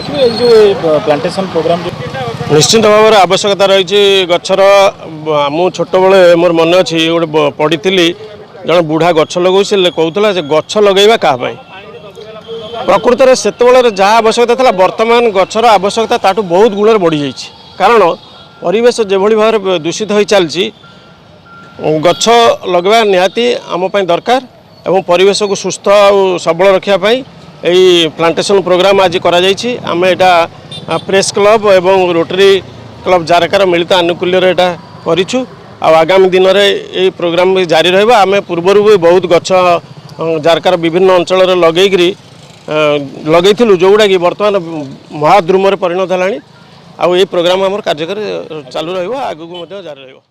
देखिए जो plantation programme निश्चित भाव में आवश्यकता रही गचर मु छोट बड़े मोर मन अच्छी गोटे पढ़ी जन बुढ़ा गच लगे से कहूला गच लगेगा क्या प्रकृत में से जहाँ आवश्यकता था बर्तमान गचर आवश्यकता ताठू बहुत गुण बढ़ी जाइए कारण परिवेश जो भाव में दूषित हो चलती गच लगवा निहाती आमपाई दरकार एवं परिवेश को सुस्थ और सबल रखापी यही प्लांटेशन प्रोग्राम आज करा आम यहाँ प्रेस क्लब एवं रोटरी क्लब जारकार मिलित आनुकूल्य करूँ आगामी दिन में ये प्रोग्राम भी जारी रहा आम पूर्वर भी बहुत गच जारकार विभिन्न अंचल लगेलु जोगुड़ा कि बर्तमान महाद्रुम परिणत है आउ ये प्रोग्राम आम कार्यकारी चालू रहा आगू जारी रहा।